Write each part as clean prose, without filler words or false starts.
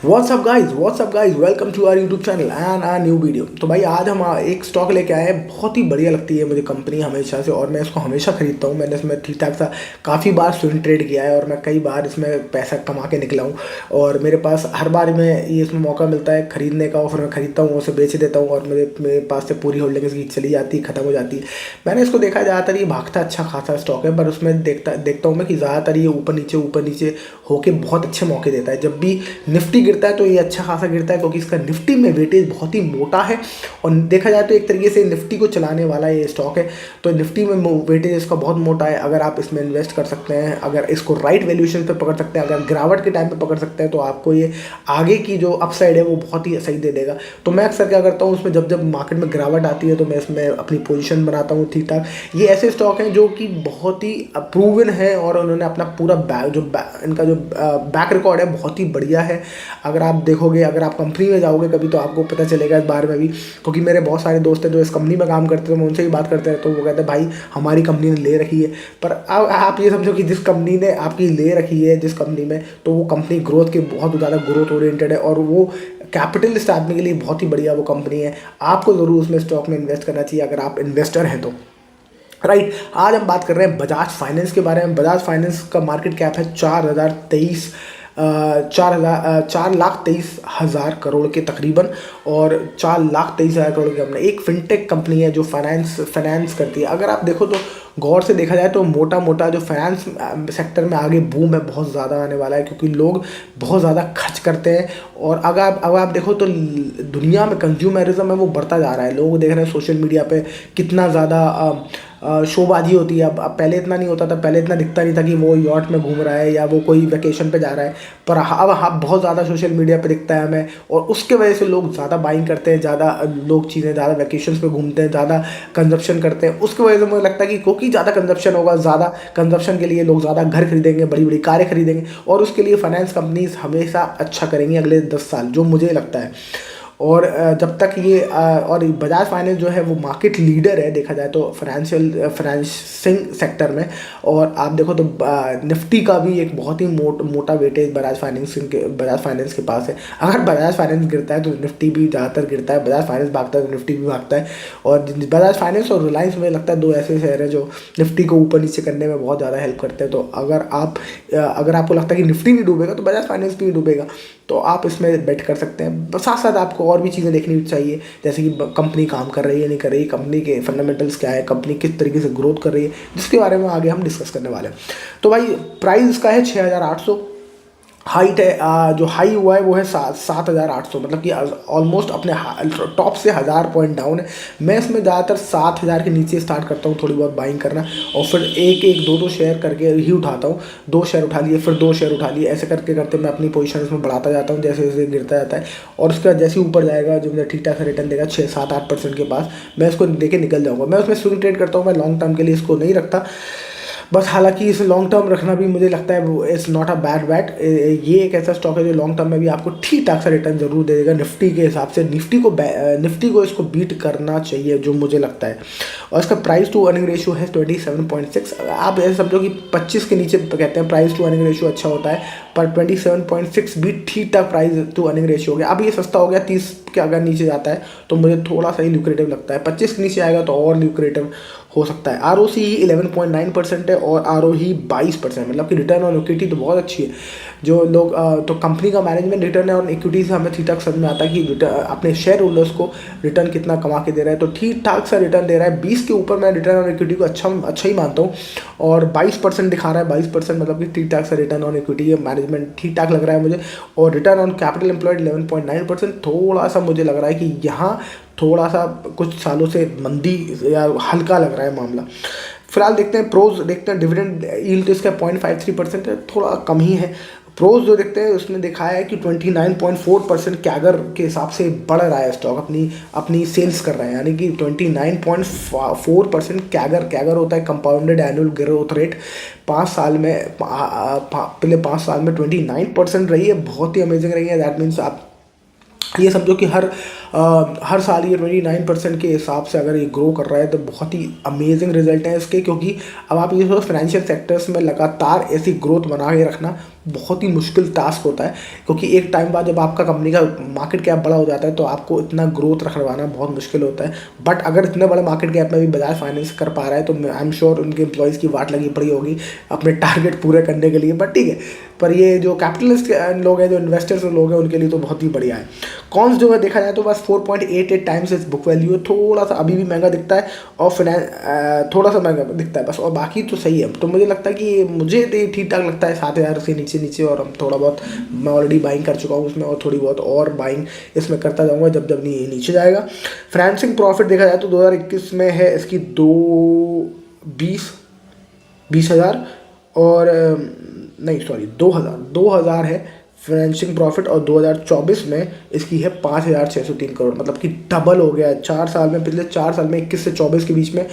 WhatsApp guys welcome to our YouTube channel and a new video. तो भाई आज हम एक स्टॉक लेके आए हैं, बहुत ही बढ़िया लगती है मुझे कंपनी हमेशा से, और मैं इसको हमेशा खरीदता हूँ। मैंने इसमें ठीक ठाक सा काफ़ी बार स्विंग ट्रेड किया है और मैं कई बार इसमें पैसा कमा के निकला हूँ। और मेरे पास हर बार में ये इसमें मौका मिलता है खरीदने का, और फिर मैं खरीदता हूँ, उसे बेच देता हूँ और मेरे पास से पूरी होल्डिंग इसकी चली जाती है, खत्म हो जाती है। मैंने इसको देखा, ज़्यादातर ये भागता अच्छा खासा स्टॉक है, पर उसमें देखता हूँ मैं कि ज़्यादातर ये ऊपर नीचे होके बहुत अच्छे मौके देता है। जब भी निफ्टी गिरता है तो ये अच्छा खासा गिरता है, क्योंकि इसका निफ्टी में वेटेज बहुत ही मोटा है। और देखा जाए तो एक तरीके से निफ्टी को चलाने वाला ये स्टॉक है, तो निफ्टी में वेटेज इसका बहुत मोटा है। अगर आप इसमें इन्वेस्ट कर सकते हैं, अगर इसको राइट वैल्यूएशन पे पकड़ सकते हैं, अगर गिरावट के टाइम पे पकड़ सकते हैं, तो आपको ये आगे की जो अपसाइड है वो बहुत ही सही दे देगा। तो मैं अक्सर क्या करता हूँ, उसमें जब जब मार्केट में गिरावट आती है तो मैं इसमें अपनी पोजीशन बनाता हूँ ठीक ठाक। ये ऐसे स्टॉक हैं जो कि बहुत ही अप्रूवन है, और उन्होंने अपना पूरा इनका जो बैक रिकॉर्ड है बहुत ही बढ़िया है। अगर आप देखोगे, अगर आप कंपनी में जाओगे कभी, तो आपको पता चलेगा इस बारे में भी, क्योंकि मेरे बहुत सारे दोस्त हैं जो इस कंपनी में काम करते हैं, मैं उनसे ही बात करते हैं तो वो कहते हैं भाई हमारी कंपनी ने ले रखी है। पर अब आप ये समझो कि जिस कंपनी ने आपकी ले रखी है जिस कंपनी में, तो वो कंपनी ग्रोथ के बहुत ज़्यादा ग्रोथ ओरिएंटेड है, और वो कैपिटल स्टार्टने के लिए बहुत ही बढ़िया वो कंपनी है। आपको ज़रूर उसमें स्टॉक में इन्वेस्ट करना चाहिए अगर आप इन्वेस्टर हैं तो। राइट, आज हम बात कर रहे हैं बजाज फाइनेंस के बारे में। बजाज फाइनेंस का मार्केट कैप है 4,23,000 करोड़ के तकरीबन, और 4,23,000 करोड़ की हमने एक फिनटेक कंपनी है जो फाइनेंस करती है। अगर आप देखो तो गौर से देखा जाए तो मोटा मोटा जो फाइनेंस सेक्टर में आगे बूम है बहुत ज़्यादा आने वाला है, क्योंकि लोग बहुत ज़्यादा खर्च करते हैं। और अगर आप देखो तो दुनिया में कंज्यूमरिज्म है वो बढ़ता जा रहा है। लोग देख रहे हैं सोशल मीडिया पे कितना ज़्यादा शोबाजी होती है। अब पहले इतना नहीं होता था, पहले इतना दिखता नहीं था कि वो यॉट में घूम रहा है या वो कोई वेकेशन पे जा रहा है, पर अब बहुत ज़्यादा सोशल मीडिया पे दिखता है हमें, और उसके वजह से लोग ज़्यादा बाइंग करते हैं, ज़्यादा लोग चीज़ें ज़्यादा वेकेशन पे घूमते हैं, ज़्यादा कंजप्शन करते हैं। उसकी वजह से मुझे लगता है कि क्योंकि ज़्यादा कंजप्शन होगा, ज़्यादा कंजप्शन के लिए लोग ज़्यादा घर खरीदेंगे, बड़ी बड़ी कारें खरीदेंगे, और उसके लिए फाइनेंस कंपनीज हमेशा अच्छा करेंगी अगले 10 साल, जो मुझे लगता है। और जब तक ये और बजाज फाइनेंस जो है वो मार्केट लीडर है देखा जाए तो फाइनेंसिंग सेक्टर में। और आप देखो तो निफ्टी का भी एक बहुत ही मोटा वेटेज बजाज फाइनेंस के पास है। अगर बजाज फाइनेंस गिरता है तो निफ्टी भी ज़्यादातर गिरता है, बजाज फाइनेंस भागता है तो निफ्टी भी भागता है। और बजाज फाइनेंस और रिलायंस मुझे लगता है दो ऐसे शेयर हैं जो निफ्टी को ऊपर नीचे करने में बहुत ज़्यादा हेल्प करते हैं। तो अगर आपको लगता है कि निफ्टी नहीं डूबेगा तो बजाज फाइनेंस भी नहीं डूबेगा, तो आप इसमें बेट कर सकते हैं। साथ साथ आपको और भी चीज़ें देखनी चाहिए, जैसे कि कंपनी काम कर रही है नहीं कर रही, कंपनी के फंडामेंटल्स क्या है, कंपनी किस तरीके से ग्रोथ कर रही है, जिसके बारे में आगे हम डिस्कस करने वाले हैं। तो भाई प्राइस इसका है 6,800। हाइट है जो हाई हुआ है वो है 7,800, मतलब कि ऑलमोस्ट अपने टॉप से 1,000 पॉइंट डाउन है। मैं इसमें ज़्यादातर 7,000 के नीचे स्टार्ट करता हूँ थोड़ी बहुत बाइंग करना, और फिर एक दो शेयर करके ही उठाता हूँ। 2 शेयर उठा लिए, फिर 2 शेयर उठा लिए, ऐसे करते करते मैं अपनी पोजीशन इसमें बढ़ाता जाता हूँ जैसे जैसे गिरता जाता है। और उसके बाद जैसे ऊपर जाएगा, जो मुझे ठीक ठाक से रिटर्न देगा 6-7-8% के पास, मैं इसको लेके निकल जाऊँगा। मैं उसमें स्विंग ट्रेड करता हूँ, मैं लॉन्ग टर्म के लिए इसको नहीं रखता बस। हालांकि इसे लॉन्ग टर्म रखना भी मुझे लगता है वो is not a bad bat. ये एक ऐसा स्टॉक है जो लॉन्ग टर्म में भी आपको ठीक ठाक सा रिटर्न जरूर दे देगा निफ्टी के हिसाब से। निफ्टी को इसको बीट करना चाहिए जो मुझे लगता है। और इसका प्राइस टू अर्निंग रेशियो है 27.6। आप ऐसे समझो कि 25 के नीचे कहते हैं प्राइस टू अर्निंग रेशियो अच्छा होता है, पर 27.6 भी ठीक ठाक प्राइस टू अर्निंग रेशियो हो गया। अब ये सस्ता हो गया, 30 के अगर नीचे जाता है तो मुझे थोड़ा सा ही ल्यूक्रेटिव लगता है, 25 के नीचे आएगा तो और ल्यूक्रेटिव हो सकता है। ROCE 11.9% है और ROE 22%, मतलब कि रिटर्न ऑन इक्विटी तो बहुत अच्छी है। जो लोग तो कंपनी का मैनेजमेंट रिटर्न ऑन इक्विटी से हमें ठीक ठाक समझ में आता है कि अपने शेयर होल्डर्स को रिटर्न कितना कमा के दे रहा है, तो ठीक ठाक सा रिटर्न दे रहा है। 20 के ऊपर मैं रिटर्न ऑन इक्विटी को अच्छा ही मानता हूँ, और 22% दिखा रहा है। 22% मतलब कि ठीक ठाक सा रिटर्न ऑन इक्विटी है, मैनेजमेंट ठीक ठाक लग रहा है मुझे। और रिटर्न ऑन कैपिटल एम्प्लॉयड 11.9%, थोड़ा सा मुझे लग रहा है कि यहाँ थोड़ा सा कुछ सालों से मंदी या हल्का लग रहा है मामला। फिलहाल देखते हैं प्रोज, देखते हैं डिविडेंड यील्ड इसका 0.53% है, थोड़ा कम ही है। प्रोज जो देखते हैं उसमें दिखाया है कि 29.4% कैगर के हिसाब से बढ़ रहा है स्टॉक, अपनी सेल्स कर रहा है, यानी कि 29.4% कैगर होता है कंपाउंडेड एनुअल ग्रोथ रेट। 5 साल में पिछले 5 साल में 29% रही है, बहुत ही अमेजिंग रही है। दैट मीन्स आप ये समझो कि हर हर साल ये 29% के हिसाब से अगर ये ग्रो कर रहा है तो बहुत ही अमेजिंग रिजल्ट है इसके, क्योंकि अब आप ये सोचो फाइनेंशियल सेक्टर्स में लगातार ऐसी ग्रोथ बना के रखना बहुत ही मुश्किल टास्क होता है, क्योंकि एक टाइम बाद जब आपका कंपनी का मार्केट कैप बड़ा हो जाता है तो आपको इतना ग्रोथ रखवाना बहुत मुश्किल होता है। बट अगर इतने बड़े मार्केट कैप में भी बजाज फाइनेंस कर पा रहा है तो आई एम श्योर उनके एम्प्लॉयज़ की वाट लगी पड़ी होगी अपने टारगेट पूरे करने के लिए। बट ठीक है, पर ये जो कैपिटलिस्ट लोग हैं, जो इन्वेस्टर्स लोग हैं, उनके लिए तो बहुत ही बढ़िया है। कॉन्स जो है देखा जाए तो बस 4.88 टाइम्स इस बुक वैल्यू है, थोड़ा सा अभी भी महंगा दिखता है और थोड़ा सा महंगा दिखता है बस, और बाकी तो सही है। तो मुझे लगता है कि मुझे तो ठीक ठाक लगता है 7,000 से नीचे नीचे, और हम थोड़ा बहुत मैं ऑलरेडी बाइंग कर चुका हूँ उसमें, और थोड़ी बहुत और बाइंग इसमें करता जाऊँगा जब जब नीचे जाएगा। फाइनेंसिंग प्रॉफिट देखा जाए तो 2021 में है इसकी 20,000 और नहीं सॉरी 2,000 है फाइनेंसिंग प्रॉफिट, और 2024 में इसकी है 5,603 करोड़, मतलब कि डबल हो गया है 4 साल में। पिछले 4 साल में 21 से 24 के बीच में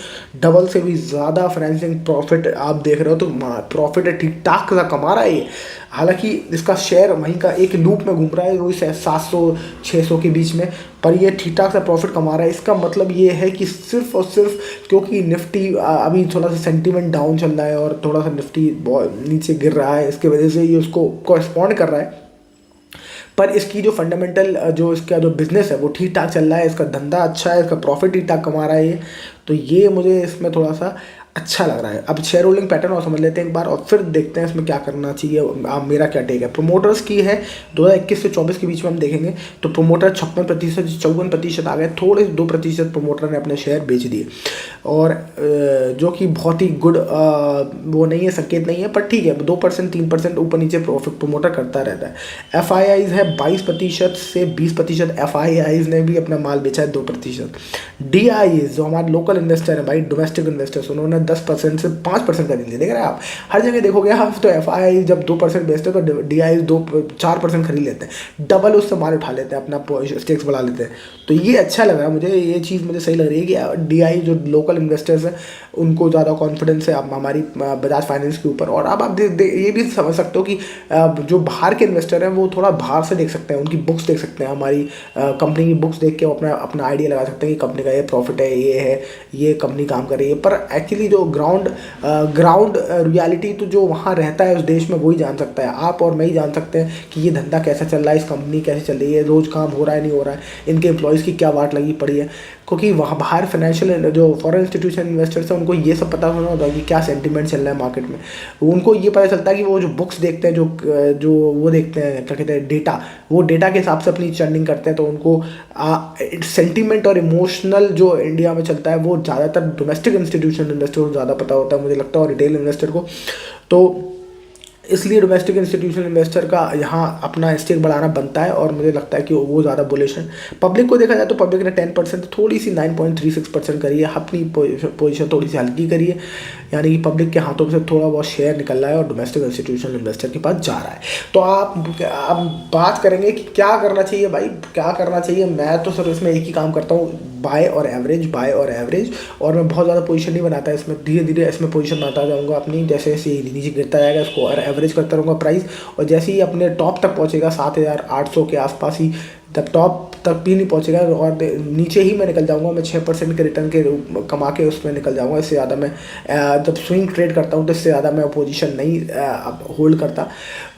डबल से भी ज़्यादा फाइनेंसिंग प्रॉफिट आप देख रहे हो। तो प्रॉफिट है ठीक ठाक सा कमा रहा है ये। हालांकि इसका शेयर वहीं का एक लूप में घूम रहा है, वही 700-600 के बीच में, पर ये ठीक ठाक सा प्रॉफिट कमा रहा है। इसका मतलब ये है कि सिर्फ और सिर्फ क्योंकि निफ्टी अभी थोड़ा सा सेंटीमेंट डाउन चल रहा है और थोड़ा सा निफ्टी नीचे गिर रहा है, इसके वजह से ये उसको कॉरेस्पॉन्ड कर रहा है। पर इसकी जो फंडामेंटल जो इसका जो बिज़नेस है वो ठीक ठाक चल रहा है, इसका धंधा अच्छा है, इसका प्रॉफिट ठीक ठाक कमा रहा है ये। तो ये मुझे इसमें थोड़ा सा अच्छा लग रहा है। अब शेयर होल्डिंग पैटर्न और समझ लेते हैं एक बार, और फिर देखते हैं इसमें क्या करना चाहिए। अब मेरा क्या टेक है। प्रोमोटर्स की है 2021 से 24 के बीच में हम देखेंगे तो प्रोमोटर 56% 54% आ गए, थोड़े 2% प्रोमोटर ने अपने शेयर बेच दिए, और जो कि बहुत ही गुड वो नहीं है, संकेत नहीं है, पर ठीक है 2% 3% ऊपर नीचे प्रॉफिट प्रोमोटर करता रहता है। FIIs है 22% से 20%, FIIs ने भी अपना माल बेचा है 2%। DIs जो हमारे लोकल इन्वेस्टर है भाई, डोमेस्टिक इन्वेस्टर्स, उन्होंने 10% से 5% खरीद लिया। देख रहे हैं आप, हर जगह देखोगे आप तो FII जब 2% बेचते हैं तो DIs 4% खरीद लेते हैं, डबल उससे माल उठा लेते हैं, अपना स्टेक्स बढ़ा लेते हैं। तो ये अच्छा लग रहा है मुझे, ये चीज़ मुझे सही लग रही है कि DI जो लोकल इन्वेस्टर्स हैं उनको ज़्यादा कॉन्फिडेंस है अब हमारी बजाज फाइनेंस के ऊपर। और अब आप ये भी समझ सकते हो कि जो बाहर के इन्वेस्टर हैं वो थोड़ा बाहर से देख सकते हैं, उनकी बुक्स देख सकते हैं, हमारी कंपनी की बुक्स देख के वो अपना आइडिया लगा सकते हैं कि कंपनी का ये प्रॉफिट है, ये है, ये कंपनी काम कर रही है। पर एक्चुअली जो ग्राउंड रियलिटी तो जो वहाँ रहता है उस देश में वही जान सकता है। आप और मैं ही जान सकते हैं कि ये धंधा कैसा चल रहा है, इस कंपनी कैसे चल रही है, रोज़ काम हो रहा है नहीं हो रहा है, इनके एम्प्लॉयज़ की क्या वाट लगी पड़ी है। क्योंकि वहाँ बाहर फाइनेंशियल जो फॉरेन इंस्टीट्यूशन इन्वेस्टर्स हैं उनको ये सब पता होना होता है कि क्या सेंटीमेंट चल रहा है मार्केट में। उनको ये पता चलता है कि वो जो बुक्स देखते हैं, जो वो देखते हैं क्या कहते हैं डेटा, वो डेटा के हिसाब से अपनी चर्निंग करते हैं। तो उनको सेंटीमेंट और इमोशनल जो इंडिया में चलता है वो ज़्यादातर डोमेस्टिक इंस्टीट्यूशन इन्वेस्टर को ज़्यादा पता होता है मुझे लगता है, और रिटेल इन्वेस्टर को। तो इसलिए डोमेस्टिक इंस्टीट्यूशनल इन्वेस्टर का यहाँ अपना स्टेक बढ़ाना बनता है, और मुझे लगता है कि वो ज़्यादा बुलिश है। पब्लिक को देखा जाए तो पब्लिक ने 10% थोड़ी सी 9.36% करी है, अपनी पोजीशन थोड़ी सी हल्की करी है, यानी कि पब्लिक के हाथों से थोड़ा बहुत शेयर निकल रहा है और डोमेस्टिक इंस्टीट्यूशनल इन्वेस्टर के पास जा रहा है। तो आप बात करेंगे कि क्या करना चाहिए भाई, क्या करना चाहिए। मैं तो सर इसमें एक ही काम करता हूँ, बाय और एवरेज, और मैं बहुत ज़्यादा पोजीशन नहीं बनाता है इसमें, धीरे धीरे इसमें पोजीशन बनाता जाऊँगा अपनी, जैसे जैसे नीचे गिरता जाएगा इसको और एवरेज करता रहूँगा प्राइस, और जैसे ही अपने टॉप तक पहुँचेगा 7,800 के आसपास ही, तब टॉप तक भी नहीं पहुँचेगा और नीचे ही मैं निकल जाऊँगा। मैं 6% के रिटर्न के कमा के उसमें निकल जाऊँगा। इससे ज़्यादा मैं जब स्विंग ट्रेड करता हूँ तो इससे ज़्यादा मैं पोजीशन नहीं होल्ड करता,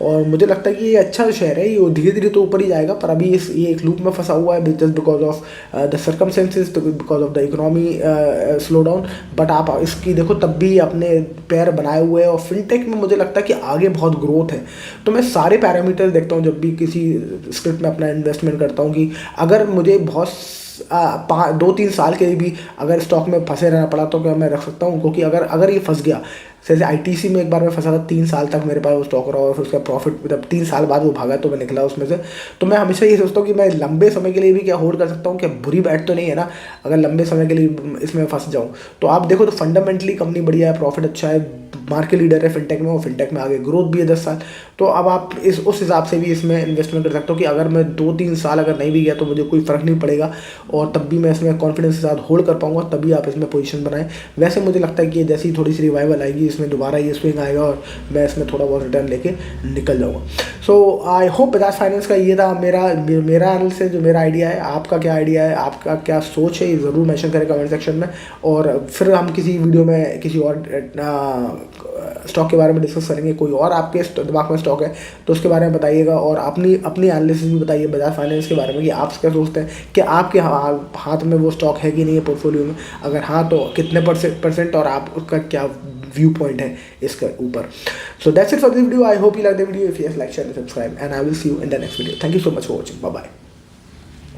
और मुझे लगता है कि ये अच्छा शेयर है, ये धीरे धीरे तो ऊपर ही जाएगा। पर अभी ये एक लूप में फंसा हुआ है just because of the circumstances, because of the economy slow down. But आप इसकी देखो तब भी अपने पैर बनाए हुए हैं, और फिनटेक में मुझे लगता है कि आगे बहुत ग्रोथ है। तो मैं सारे पैरामीटर्स देखता हूँ जब भी किसी स्क्रिप्ट में अपना इन्वेस्टमेंट करता हूँ कि अगर मुझे बहुत 2-3 साल के लिए भी अगर स्टॉक में फंसे रहना पड़ा तो क्या मैं रख सकता हूँ, क्योंकि अगर ये फंस गया, जैसे ITC में एक बार मैं फंसा था, 3 साल तक मेरे पास वो स्टॉक रहा और फिर उसका प्रॉफिट जब 3 साल बाद वो भागा तो मैं निकला उसमें से। तो मैं हमेशा ये सोचता हूँ कि मैं लंबे समय के लिए भी क्या होल्ड कर सकता हूँ, क्या बुरी बैट तो नहीं है ना अगर लंबे समय के लिए इसमें फंस जाऊँ। तो आप देखो तो फंडामेंटली कंपनी बढ़िया है, प्रॉफिट अच्छा है, मार्केट लीडर है फिनटेक में, और फिनटेक में आगे ग्रोथ भी है 10 साल। तो अब आप उस हिसाब से भी इसमें इन्वेस्टमेंट कर सकते हो कि अगर मैं 2-3 साल अगर नहीं भी गया तो मुझे कोई फ़र्क नहीं पड़ेगा, और तब भी मैं इसमें कॉन्फिडेंस के साथ होल्ड कर पाऊंगा, तभी आप इसमें पोजीशन बनाएं। वैसे मुझे लगता है कि जैसी थोड़ी सी रिवाइवल आएगी इसमें दोबारा ये स्विंग आएगा और मैं इसमें थोड़ा बहुत रिटर्न लेके निकल जाऊँगा। सो आई होप बजाज फाइनेंस का ये था मेरा एनालिसिस, जो मेरा आइडिया है। आपका क्या आइडिया है, आपका क्या सोच है, ये ज़रूर मेंशन करें कमेंट सेक्शन में, और फिर हम किसी वीडियो में किसी और स्टॉक के बारे में डिस्कस करेंगे। कोई और आपके दिमाग में स्टॉक है तो उसके बारे में बताइएगा, और अपनी एनालिसिस भी बताइए बजाज फाइनेंस के बारे में कि आप क्या सोचते हैं कि आपके हाथ में वो स्टॉक है कि नहीं है पोर्टफोलियो में, अगर हाँ तो कितने परसेंट, और आप उसका क्या व्यू पॉइंट है इसके ऊपर। So that's it for this video. I hope you like the video. If yes, like, share, subscribe, and I will see you in the next video. Thank you so much for watching. Bye bye.